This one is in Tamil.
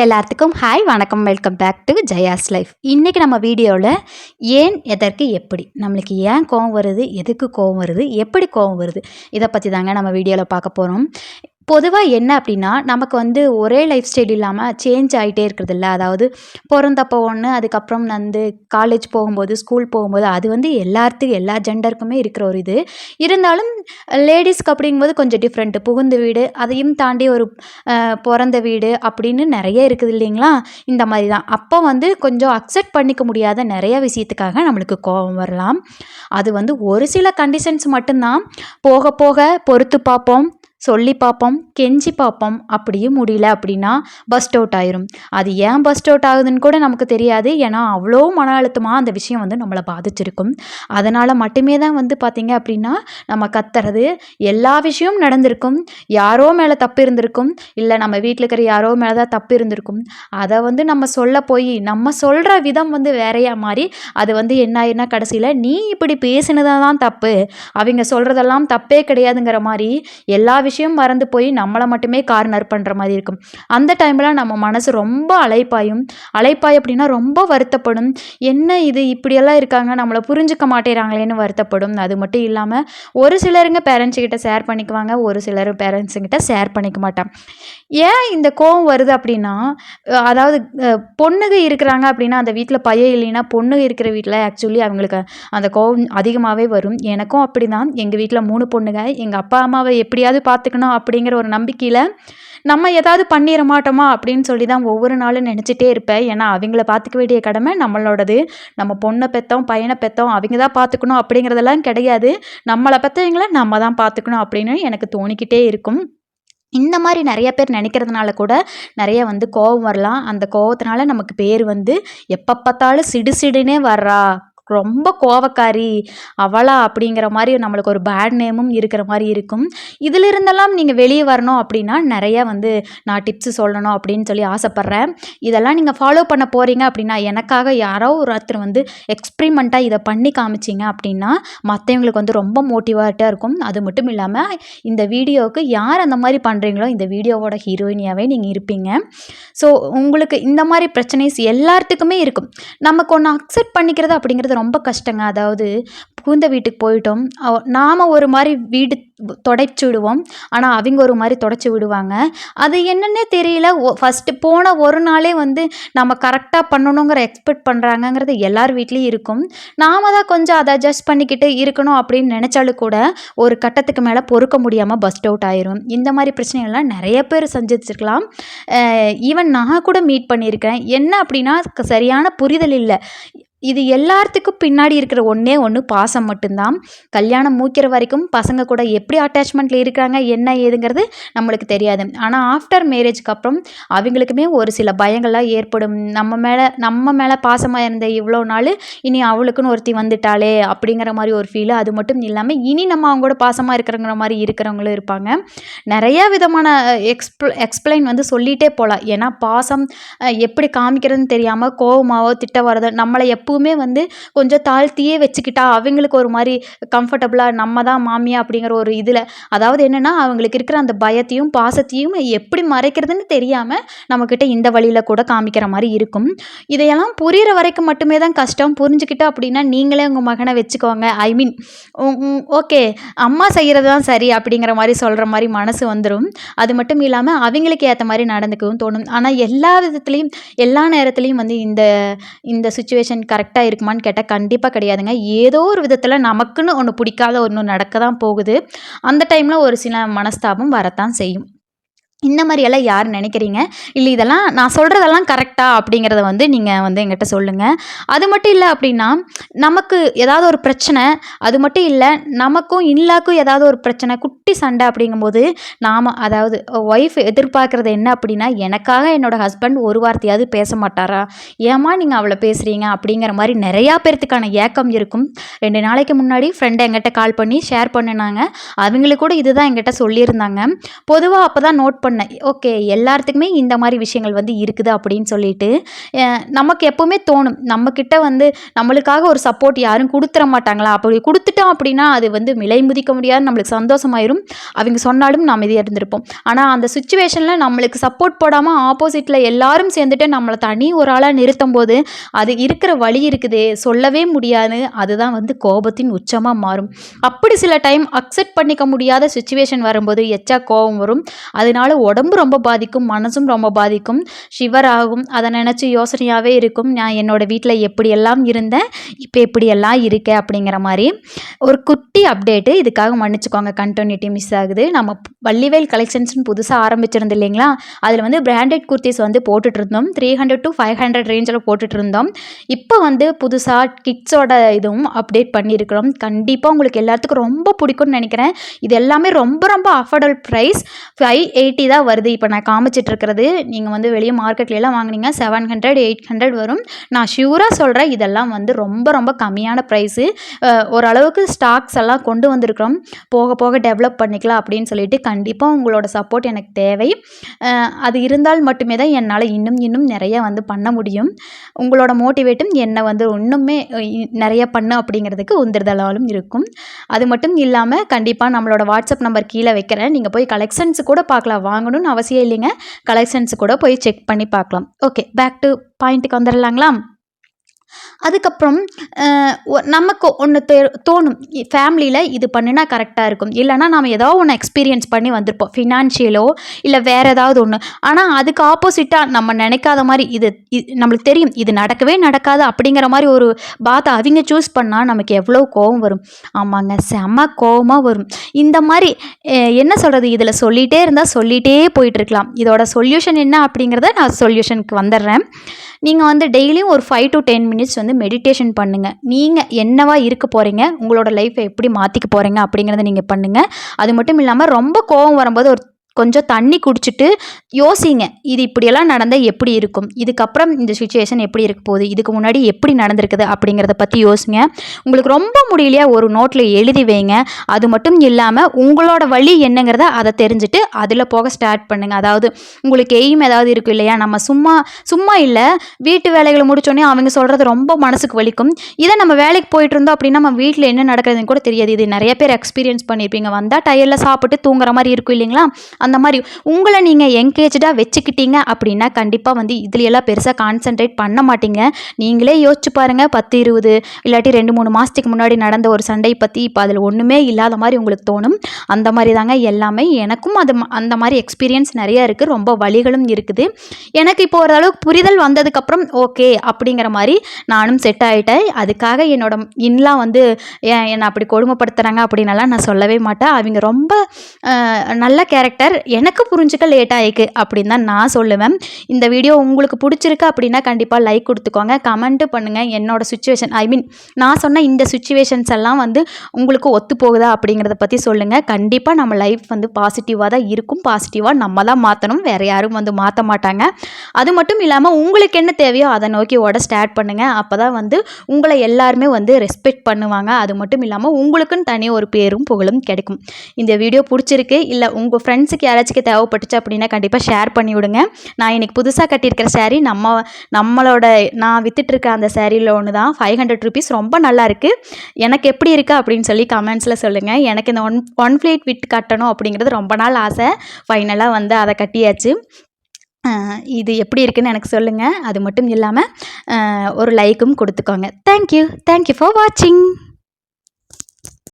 எல்லாத்துக்கும் ஹாய் வணக்கம் welcome back to Jaya's life. இன்றைக்கி நம்ம வீடியோவில் ஏன் எதற்கு எப்படி நம்மளுக்கு ஏன் கோவம் வருது, எதுக்கு கோவம் வருது, எப்படி கோவம் வருது, இதை பற்றி தாங்க நம்ம வீடியோவில் பார்க்க போகிறோம். பொதுவாக என்ன அப்படின்னா, நமக்கு ஒரே லைஃப் ஸ்டைல் இல்லாமல் சேஞ்ச் ஆகிட்டே இருக்கிறதில்ல. அதாவது பிறந்தப்போ ஒன்று, அதுக்கப்புறம் காலேஜ் போகும்போது, ஸ்கூல் போகும்போது, அது எல்லாத்துக்கும் எல்லா ஜெண்டருக்குமே இருக்கிற ஒரு இது. இருந்தாலும் லேடிஸ்க்கு அப்படிங்கும்போது கொஞ்சம் டிஃப்ரெண்ட்டு. புகுந்த வீடு, அதையும் தாண்டி ஒரு பிறந்த வீடு அப்படின்னு நிறைய இருக்குது இல்லைங்களா? இந்த மாதிரி தான். அப்போ கொஞ்சம் அக்செப்ட் பண்ணிக்க முடியாத நிறைய விஷயத்துக்காக நம்மளுக்கு கோபம் வரலாம். அது ஒரு சில கண்டிஷன்ஸ் மட்டும்தான். போக போக பொறுத்து பார்ப்போம், சொல்லி பார்ப்போம், கெஞ்சி பார்ப்போம். அப்படியும் முடியல அப்படின்னா பஸ்ட் அவுட் ஆயிரும். அது ஏன் பஸ்ட் அவுட் ஆகுதுன்னு கூட நமக்கு தெரியாது. ஏன்னா அவ்வளோ மன அழுத்தமாக அந்த விஷயம் நம்மளை பாதிச்சிருக்கும். அதனால் மட்டுமே தான் பார்த்திங்க அப்படின்னா நம்ம கத்துறது. எல்லா விஷயமும் நடந்திருக்கும். யாரோ மேலே தப்பு இருந்திருக்கும், இல்லை நம்ம வீட்டில் இருக்கிற யாரோ மேலே தான் தப்பு இருந்திருக்கும். அதை நம்ம சொல்ல போய் நம்ம சொல்கிற விதம் வேறையா மாறி அது என்ன ஆயிருன்னா கடைசியில் நீ இப்படி பேசினதான் தப்பு, அவங்க சொல்கிறதெல்லாம் தப்பே கிடையாதுங்கிற மாதிரி எல்லா விஷயம் மறந்து போய் நம்மளை மட்டுமே கார்னர் பண்ணுற மாதிரி இருக்கும். அந்த டைமில் நம்ம மனசு ரொம்ப அலைப்பாய் அப்படின்னா ரொம்ப வருத்தப்படும். என்ன இது இப்படியெல்லாம் இருக்காங்க, நம்மளை புரிஞ்சுக்க மாட்டேறாங்களேன்னு வருத்தப்படும். அது மட்டும் இல்லாமல் ஒரு சிலருங்க பேரண்ட்ஸுக்கிட்ட ஷேர் பண்ணிக்குவாங்க, ஒரு சிலர் பேரண்ட்ஸுக்கிட்ட ஷேர் பண்ணிக்க மாட்டாங்க. ஏன் இந்த கோவம் வருது அப்படின்னா, அதாவது பொண்ணுங்க இருக்கிறாங்க அப்படின்னா அந்த வீட்டில் பையன் இல்லைன்னா பொண்ணுங்க இருக்கிற வீட்டில் ஆக்சுவலி அவங்களுக்கு அந்த கோவம் அதிகமாகவே வரும். எனக்கும் அப்படி தான். எங்கள் வீட்டில் 3 பொண்ணுங்க. எங்கள் அப்பா அம்மாவை எப்படியாவது பார்த்துக்கணும் அப்படிங்கிற ஒரு நம்பிக்கையில் நம்ம ஏதாவது பண்ணிட மாட்டோமா அப்படின்னு சொல்லி தான் ஒவ்வொரு நாளும் நினச்சிட்டே இருப்பேன். ஏன்னா அவங்கள பார்த்துக்க வேண்டிய கடமை நம்மளோடது. நம்ம பொண்ணை பெற்றோம், பையனை பெற்றோம், அவங்க தான் பார்த்துக்கணும் அப்படிங்கிறதெல்லாம் கிடையாது. நம்மளை பெற்றவங்கள நம்ம தான் பார்த்துக்கணும் அப்படின்னு எனக்கு தோணிக்கிட்டே இருக்கும். இந்த மாதிரி நிறைய பேர் நினைக்கிறதுனால கூட நிறைய கோபம் வரலாம். அந்த கோபத்தினால நமக்கு பேர் எப்போ பார்த்தாலும் சிடுசிடுனே வர்றா, ரொம்ப கோவக்காரி, அவளா அப்படிங்கிற மாதிரி நம்மளுக்கு ஒரு பேட் நேமும் இருக்கிற மாதிரி இருக்கும். இதிலிருந்தெல்லாம் நீங்கள் வெளியே வரணும் அப்படின்னா நிறைய நான் டிப்ஸு சொல்லணும் அப்படின்னு சொல்லி ஆசைப்பட்றேன். இதெல்லாம் நீங்கள் ஃபாலோ பண்ண போகிறீங்க அப்படின்னா, எனக்காக யாரோ ஒருத்தர் எக்ஸ்பிரிமெண்ட்டாக இதை பண்ணி காமிச்சிங்க அப்படின்னா மற்றவங்களுக்கு ரொம்ப மோட்டிவேட்டாக இருக்கும். அது மட்டும் இல்லாமல் இந்த வீடியோவுக்கு யார் அந்த மாதிரி பண்ணுறீங்களோ இந்த வீடியோவோட ஹீரோயினியாகவே நீங்கள் இருப்பீங்க. ஸோ உங்களுக்கு இந்த மாதிரி பிரச்சனைஸ் எல்லாத்துக்குமே இருக்கும். நமக்கு ஒன்று அக்செப்ட் பண்ணிக்கிறது அப்படிங்கிறது ரொம்ப கஷ்டங்க. அதாவது புகுந்த வீட்டுக்கு போயிட்டோம், நாம் ஒரு மாதிரி வீடு தொடச்சி விடுவோம், ஆனால் அவங்க ஒரு மாதிரி தொடச்சி விடுவாங்க. அது என்னன்னே தெரியல. ஃபஸ்ட்டு போன ஒரு நாளே நம்ம கரெக்டாக பண்ணணுங்கிற எக்ஸ்பெக்ட் பண்ணுறாங்கங்கிறது எல்லார் வீட்லேயும் இருக்கும். நாம் தான் கொஞ்சம் அதை அட்ஜஸ்ட் பண்ணிக்கிட்டு இருக்கணும் அப்படின்னு நினச்சாலும் கூட ஒரு கட்டத்துக்கு மேலே பொறுக்க முடியாமல் பஸ்ட் அவுட் ஆயிரும். இந்த மாதிரி பிரச்சனைகள்லாம் நிறைய பேர் சந்திச்சிருக்கலாம். ஈவன் நான் கூட மீட் பண்ணியிருக்கேன். என்ன அப்படின்னா சரியான புரிதல் இல்லை. இது எல்லாத்துக்கும் பின்னாடி இருக்கிற ஒன்றே ஒன்று பாசம் மட்டும்தான். கல்யாணம் மூக்கிற வரைக்கும் பசங்க கூட எப்படி அட்டாச்மெண்ட்டில் இருக்கிறாங்க என்ன ஏதுங்கிறது நம்மளுக்கு தெரியாது. ஆனால் ஆஃப்டர் மேரேஜ்க்கு அப்புறம் அவங்களுக்குமே ஒரு சில பயங்கள்லாம் ஏற்படும். நம்ம மேலே பாசமாக இருந்த இவ்வளோ நாள் இனி அவளுக்குன்னு ஒருத்தி வந்துட்டாளே அப்படிங்கிற மாதிரி ஒரு ஃபீலு. அது மட்டும் இல்லாமல் இனி நம்ம அவங்க கூட பாசமாக இருக்கிறங்கிற மாதிரி இருக்கிறவங்களும் இருப்பாங்க. நிறையா விதமான எக்ஸ்பிளைன் சொல்லிகிட்டே போகலாம். ஏன்னா பாசம் எப்படி காமிக்கிறதுன்னு தெரியாமல் கோவமாவோ திட்ட வரதோ நம்மளை எப்பவுமே கொஞ்சம் தாழ்த்தியே வச்சுக்கிட்டா அவங்களுக்கு ஒரு மாதிரி கம்ஃபர்டபுளாக நம்ம தான் மாமியா அப்படிங்கிற ஒரு இதில், அதாவது என்னென்னா அவங்களுக்கு இருக்கிற அந்த பயத்தையும் பாசத்தையும் எப்படி மறைக்கிறதுன்னு தெரியாமல் நம்மக்கிட்ட இந்த வழியில் கூட காமிக்கிற மாதிரி இருக்கும். இதையெல்லாம் புரிகிற வரைக்கும் மட்டுமே தான் கஷ்டம். புரிஞ்சுக்கிட்டோம் அப்படின்னா நீங்களே உங்கள் மகனை வச்சுக்கோங்க, ஐ மீன் ஓகே அம்மா செய்கிறது தான் சரி அப்படிங்கிற மாதிரி சொல்கிற மாதிரி மனசு வந்துடும். அது மட்டும் இல்லாமல் அவங்களுக்கு ஏற்ற மாதிரி நடந்துக்கவும் தோணும். ஆனால் எல்லா விதத்துலேயும் எல்லா நேரத்துலையும் இந்த சுச்சுவேஷன் கரெக்டாக இருக்குமான்னு கேட்டால் கண்டிப்பாக கிடையாதுங்க. ஏதோ ஒரு விதத்தில் நமக்குன்னு ஒன்று பிடிக்காத ஒன்று நடக்க தான் போகுது. அந்த டைமில் ஒரு சில மனஸ்தாபம் வரத்தான் செய்யும். இந்த மாதிரியெல்லாம் யார் நினைக்கிறீங்க? இல்லை இதெல்லாம் நான் சொல்கிறதெல்லாம் கரெக்டா அப்படிங்கிறத நீங்கள் என்கிட்ட சொல்லுங்கள். அது மட்டும் இல்லை அப்படின்னா நமக்கு ஏதாவது ஒரு பிரச்சனை, அது மட்டும் இல்லை நமக்கும் இன்லாக்கும் ஏதாவது ஒரு பிரச்சனை, குட்டி சண்டை அப்படிங்கும்போது அதாவது ஒய்ஃப் எதிர்பார்க்குறது என்ன அப்படின்னா, எனக்காக என்னோடய ஹஸ்பண்ட் ஒரு வார்த்தையாவது பேச மாட்டாரா, ஏம்மா நீங்கள் அவளை பேசுகிறீங்க அப்படிங்கிற மாதிரி நிறையா பேர்த்துக்கான ஏக்கம் இருக்கும். 2 நாளைக்கு முன்னாடி ஃப்ரெண்டை என்கிட்ட கால் பண்ணி ஷேர் பண்ணினாங்க. அவங்களுக்கு கூட இதுதான் என்கிட்ட சொல்லியிருந்தாங்க. பொதுவாக அப்போ தான் நோட் பண்ணேன், பண்ணேன். ஓகே, எல்லாத்துக்குமே இந்த மாதிரி விஷயங்கள் வந்து இருக்குது அப்படின்னு சொல்லிட்டு நமக்கு எப்போவுமே தோணும், நம்மக்கிட்ட வந்து நம்மளுக்காக ஒரு சப்போர்ட் யாரும் கொடுத்துட மாட்டாங்களா, அப்படி கொடுத்துட்டோம் அப்படின்னா அது வந்து விலை மதிக்க முடியாது, நம்மளுக்கு சந்தோஷமாயிரும். அவங்க சொன்னாலும் நாம் அமைதியாக இருந்திருப்போம். ஆனால் அந்த சுச்சுவேஷனில் நம்மளுக்கு சப்போர்ட் போடாமல் ஆப்போசிட்டில் எல்லாரும் சேர்ந்துட்டு நம்மளை தனி ஒரு ஆளாக நிறுத்தும் போது அது இருக்கிற வழி இருக்குதே சொல்லவே முடியாது. அதுதான் வந்து கோபத்தின் உச்சமாக மாறும். அப்படி சில டைம் அக்செப்ட் பண்ணிக்க முடியாத சுச்சுவேஷன் வரும்போது எச்சா கோபம் வரும். அதனால உடம்பு ரொம்ப பாதிக்கும், மனசும் ரொம்ப பாதிக்கும், ஷிவர் ஆகும். அதை நினச்சி யோசனையாகவே இருக்கும், நான் என்னோடய வீட்டில் எப்படியெல்லாம் இருந்தேன், இப்போ எப்படியெல்லாம் இருக்கேன் அப்படிங்கிற மாதிரி. ஒரு குட்டி அப்டேட்டு, இதுக்காக மன்னிச்சுக்கோங்க கண்டினியூட்டி மிஸ் ஆகுது. நம்ம வள்ளிவேல் கலெக்ஷன்ஸ்னு புதுசாக ஆரம்பிச்சிருந்து இல்லைங்களா, அதில் வந்து பிராண்டட் குர்த்திஸ் வந்து போட்டுட்ருந்தோம். 300 to 500 ரேஞ்சில் போட்டுட்ருந்தோம். இப்போ வந்து புதுசாக கிட்ஸோட இதுவும் அப்டேட் பண்ணியிருக்கிறோம். கண்டிப்பாக உங்களுக்கு எல்லாத்துக்கும் ரொம்ப பிடிக்கும்னு நினைக்கிறேன். இது எல்லாமே ரொம்ப ரொம்ப அஃபோர்டபுள் ப்ரைஸ், 580 தான் வருது. இப்போ நான் காமிச்சிட்ருக்கிறது நீங்கள் வந்து வெளியே மார்க்கெட்லாம் வாங்கினீங்க 700 800 வரும். நான் ஷியூராக சொல்கிறேன், இதெல்லாம் வந்து ரொம்ப ரொம்ப கம்மியான ப்ரைஸு. ஓரளவுக்கு ஸ்டாக்ஸ் எல்லாம் கொண்டு வந்திருக்கிறோம், போக போக டெவலப் பண்ணிக்கலாம் அப்படின்னு சொல்லிட்டு. கண்டிப்பாக உங்களோட சப்போர்ட் எனக்கு தேவை. அது இருந்தால் மட்டுமே தான் என்னால் இன்னும் நிறைய வந்து பண்ண முடியும். உங்களோட மோட்டிவேட்டும் என்னை வந்து இன்னுமே நிறைய பண்ணு அப்படிங்கிறதுக்கு உந்துதலாலும் இருக்கும். அது மட்டும் இல்லாமல் கண்டிப்பாக நம்மளோட வாட்ஸ்அப் நம்பர் கீழே வைக்கிறேன், நீங்கள் போய் கலெக்ஷன்ஸ் கூட பார்க்கலாம். வாங்கணும்னு அவசியம் இல்லைங்க, கலெக்ஷன்ஸ் கூட போய் செக் பண்ணி பார்க்கலாம். ஓகே, பேக் டு பாயிண்ட்டுக்கு வந்துடலாங்களா. அதுக்கப்புறம் நமக்கு ஒன்று தோணும், ஃபேமிலியில் இது பண்ணினா கரெக்டாக இருக்கும், இல்லைனா நம்ம ஏதோ ஒன்று எக்ஸ்பீரியன்ஸ் பண்ணி வந்திருப்போம், ஃபினான்ஷியலோ இல்லை வேறு ஏதாவது ஒன்று. ஆனால் அதுக்கு ஆப்போசிட்டாக நம்ம நினைக்காத மாதிரி இது நம்மளுக்கு தெரியும் இது நடக்கவே நடக்காது அப்படிங்கிற மாதிரி ஒரு பாத்தை அவங்க சூஸ் பண்ணால் நமக்கு எவ்வளோ கோபம் வரும். ஆமாங்க, செம்ம கோபமாக வரும். இந்த மாதிரி என்ன சொல்கிறது, இதில் சொல்லிகிட்டே இருந்தால் சொல்லிகிட்டே போயிட்டுருக்கலாம். இதோட சொல்யூஷன் என்ன அப்படிங்கிறத நான் சொல்யூஷனுக்கு வந்துடுறேன். நீங்கள் வந்து டெய்லியும் ஒரு 5 to 10 மினிட்ஸ் வந்து மெடிடேஷன் பண்ணுங்கள். நீங்கள் என்னவா இருக்க போகிறீங்க, உங்களோட லைஃப்பை எப்படி மாற்றிக்க போகிறீங்க அப்படிங்கிறத நீங்கள் பண்ணுங்கள். அது மட்டும் இல்லாமல் ரொம்ப கோபம் வரும்போது ஒரு கொஞ்சம் தண்ணி குடிச்சிட்டு யோசிங்க, இது இப்படியெல்லாம் நடந்தால் எப்படி இருக்கும், இதுக்கப்புறம் இந்த சுச்சுவேஷன் எப்படி இருக்க போகுது, இதுக்கு முன்னாடி எப்படி நடந்திருக்குது அப்படிங்கிறத பற்றி யோசிங்க. உங்களுக்கு ரொம்ப முடியலையா ஒரு நோட்டில் எழுதி வைங்க. அது மட்டும் இல்லாமல் உங்களோட வழி என்னங்கிறத அதை தெரிஞ்சுட்டு அதில் போக ஸ்டார்ட் பண்ணுங்கள். அதாவது உங்களுக்கு எய்ம் ஏதாவது இருக்கும் இல்லையா, நம்ம சும்மா இல்லை, வீட்டு வேலைகளை முடிச்சோடனே அவங்க சொல்கிறது ரொம்ப மனசுக்கு வலிக்கும். இதை நம்ம வேலைக்கு போயிட்டு இருந்தோம் அப்படின்னா நம்ம வீட்டில் என்ன நடக்கிறதுன்னு கூட தெரியாது. இது நிறைய பேர் எக்ஸ்பீரியன்ஸ் பண்ணியிருப்பீங்க. வந்தால் டயரில் சாப்பிட்டு தூங்குற மாதிரி இருக்கும் இல்லைங்களா, அந்த மாதிரி உங்களை நீங்கள் என்கேஜாக வச்சுக்கிட்டீங்க அப்படின்னா கண்டிப்பாக வந்து இதுலையெல்லாம் பெருசாக கான்சென்ட்ரேட் பண்ண மாட்டீங்க. நீங்களே யோசிச்சு பாருங்கள், 10 20 இல்லாட்டி 2-3 மாதத்துக்கு முன்னாடி நடந்த ஒரு சண்டை பற்றி இப்போ அதில் ஒன்றுமே இல்லாத மாதிரி உங்களுக்கு தோணும். அந்த மாதிரி தாங்க எல்லாமே. எனக்கும் அந்த மாதிரி எக்ஸ்பீரியன்ஸ் நிறையா இருக்குது, ரொம்ப வலிகளும் இருக்குது. எனக்கு இப்போ ஓரளவுக்கு புரிதல் வந்ததுக்கப்புறம் ஓகே அப்படிங்கிற மாதிரி நானும் செட் ஆகிட்டேன். அதுக்காக என்னோட இன்லாம் வந்து என்னை அப்படி கொடுமைப்படுத்துகிறாங்க அப்படின்னலாம் நான் சொல்லவே மாட்டேன். அவங்க ரொம்ப நல்ல கேரக்டர், எனக்கு புரிஞ்சுக்க லேட் ஆகிருக்கு அப்படின்னு தான் நான் சொல்லுவேன். இந்த வீடியோ உங்களுக்கு பிடிச்சிருக்கு அப்படின்னா கண்டிப்பாக லைக் கொடுத்துக்கோங்க, கமெண்ட்டு பண்ணுங்கள். என்னோட சுச்சுவேஷன் நான் சொன்ன இந்த சுச்சுவேஷன்ஸ் எல்லாம் வந்து உங்களுக்கு ஒத்து போகுதா அப்படிங்கிறத பற்றி சொல்லுங்கள். கண்டிப்பாக நம்ம லைஃப் வந்து பாசிட்டிவாக தான் இருக்கும், பாசிட்டிவாக நம்ம தான் மாற்றணும், வேறு யாரும் வந்து மாற்ற மாட்டாங்க. அது மட்டும் இல்லாமல் உங்களுக்கு என்ன தேவையோ அதை நோக்கி ஓட ஸ்டார்ட் பண்ணுங்கள். அப்போ தான் வந்து உங்களை எல்லாருமே வந்து ரெஸ்பெக்ட் பண்ணுவாங்க. அது மட்டும் இல்லாமல் உங்களுக்குன்னு தனி ஒரு பேரும் புகழும் கிடைக்கும். இந்த வீடியோ பிடிச்சிருக்கு இல்லை உங்கள் ஃப்ரெண்ட்ஸுக்கு யாராச்சும் தேவைப்பட்டுச்சு அப்படின்னா கண்டிப்பாக ஷேர் பண்ணி விடுங்க. நான் இன்றைக்கி புதுசாக கட்டியிருக்கிற சாரீ நம்மளோட நான் விற்றுட்ருக்க அந்த சாரியில் ஒன்று தான், 500 rupees, ரொம்ப நல்லா இருக்குது. எனக்கு எப்படி இருக்குது அப்படின்னு சொல்லி கமெண்ட்ஸில் சொல்லுங்கள். எனக்கு இந்த ஒன் ஃப்ளீட் விட்டு கட்டணும் அப்படிங்கிறது ரொம்ப நாள் ஆசை. ஃபைனலாக வந்து அதை கட்டியாச்சு. இது எப்படி இருக்குன்னு எனக்கு சொல்லுங்கள். அது மட்டும் இல்லாமல் ஒரு லைக்கும் கொடுத்துக்கோங்க. தேங்க்யூ ஃபார் வாட்சிங்.